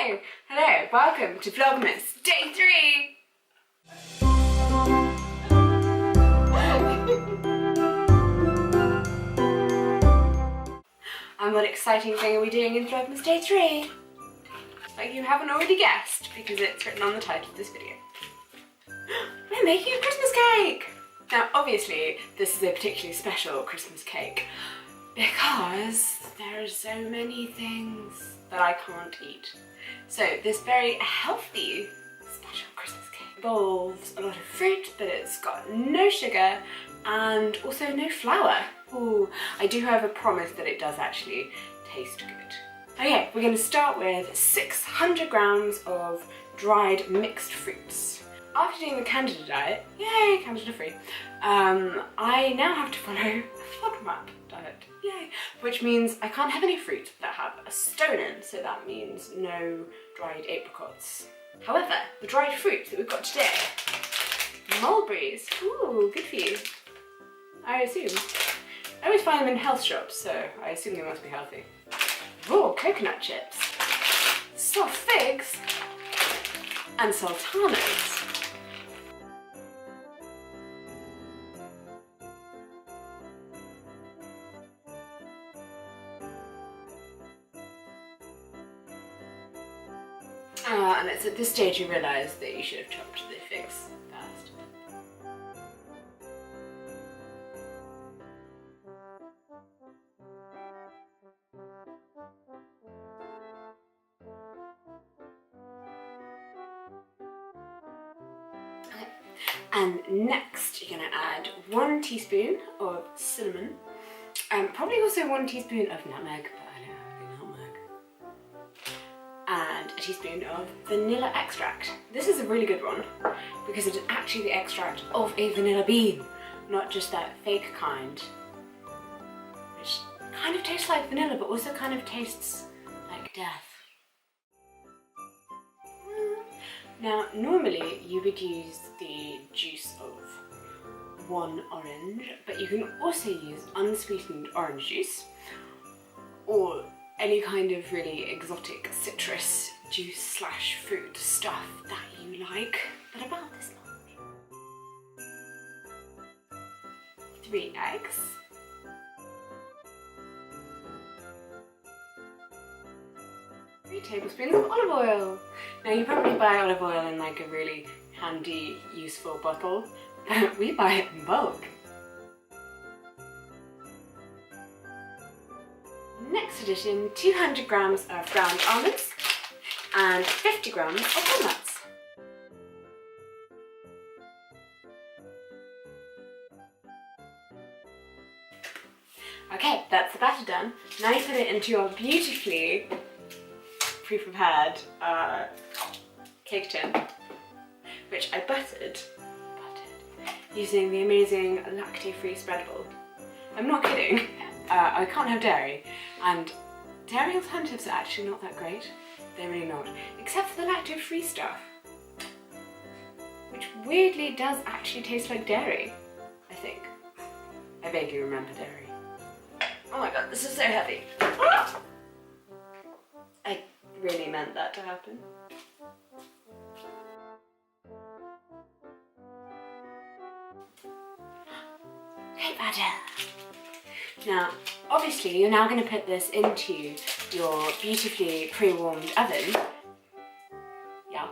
Hello, welcome to Vlogmas Day 3! And what exciting thing are we doing in Vlogmas Day 3? Like you haven't already guessed, because it's written on the title of this video. We're making a Christmas cake! Now obviously this is a particularly special Christmas cake because there are so many things that I can't eat. So this very healthy special Christmas cake involves a lot of fruit, but it's got no sugar and also no flour. Ooh, I do however promise that it does actually taste good. Okay, we're going to start with 600 grams of dried mixed fruits. After doing the Candida diet, yay, Candida free, I now have to follow a Fodmap diet, yay, which means I can't have any fruit that have a stone in, so that means no dried apricots. However, the dried fruits that we've got today, mulberries, ooh, good for you, I assume. I always find them in health shops, so I assume they must be healthy. Raw coconut chips, soft figs, and sultanas. And it's at this stage you realise that you should have chopped the figs first. Okay. And next you're going to add 1 teaspoon of cinnamon, and probably also 1 teaspoon of nutmeg, but I don't have any nutmeg, and a teaspoon of vanilla extract. This is a really good one because it is actually the extract of a vanilla bean, not just that fake kind, which kind of tastes like vanilla but also kind of tastes like death. Now normally you would use the juice of 1 orange, but you can also use unsweetened orange juice or any kind of really exotic citrus juice slash fruit stuff that you like, but about this much. 3 eggs. 3 tablespoons of olive oil. Now you probably buy olive oil in like a really handy, useful bottle, but we buy it in bulk. Next addition, 200 grams of ground almonds and 50 grams of walnuts. Okay, that's the batter done. Now you put it into your beautifully pre-prepared cake tin, which I buttered using the amazing lactose-free spreadable. I'm not kidding. I can't have dairy, and dairy alternatives are actually not that great. They're really not, except for the lactose-free stuff, which weirdly does actually taste like dairy, I think. I vaguely remember dairy. Oh my god, this is so heavy. I really meant that to happen. Cake batter. Now, obviously, you're now going to put this into your beautifully pre-warmed oven. Yeah,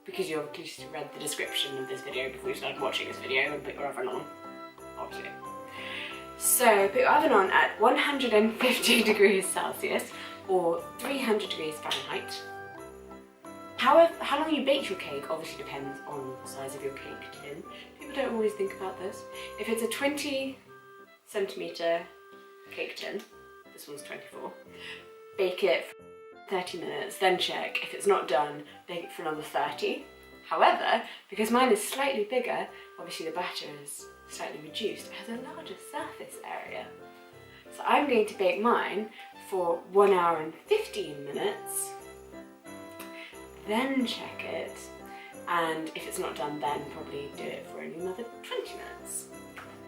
because you obviously read the description of this video before you started watching this video and put your oven on, obviously. So, put your oven on at 150 degrees Celsius or 300 degrees Fahrenheit. However, how long you bake your cake obviously depends on the size of your cake tin. People don't always think about this. If it's a 20 centimetre cake tin, this one's 24, bake it for 30 minutes, then check. If it's not done, bake it for another 30. However, because mine is slightly bigger, obviously the batter is slightly reduced, it has a larger surface area. So I'm going to bake mine for 1 hour and 15 minutes, then check it, and if it's not done then probably do it for another 20 minutes.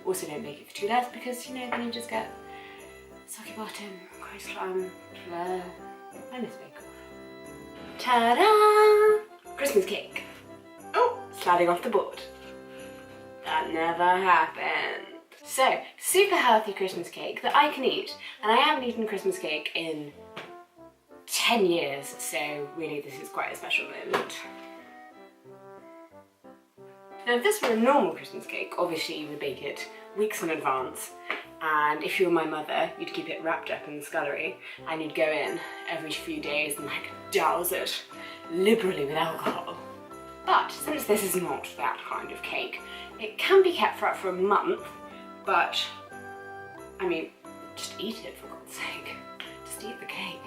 Also don't bake it for too less because, you know, then you just get soggy bottom, gross slime, blah. I miss bake off. Ta-da! Christmas cake. Oh, sliding off the board. That never happened. So, super healthy Christmas cake that I can eat, and I haven't eaten Christmas cake in 10 years, so really this is quite a special moment. Now if this were a normal Christmas cake, obviously you would bake it weeks in advance, and if you were my mother, you'd keep it wrapped up in the scullery, and you'd go in every few days and like douse it liberally with alcohol. But since this is not that kind of cake, it can be kept for a month, but I mean, just eat it for God's sake. Just eat the cake.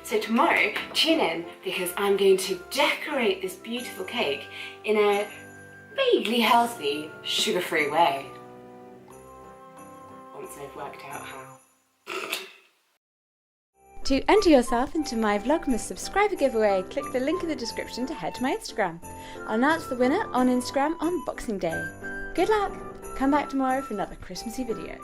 So tomorrow, tune in because I'm going to decorate this beautiful cake in a vaguely healthy, sugar-free way. Once I've worked out how. To enter yourself into my Vlogmas subscriber giveaway, click the link in the description to head to my Instagram. I'll announce the winner on Instagram on Boxing Day. Good luck! Come back tomorrow for another Christmassy video.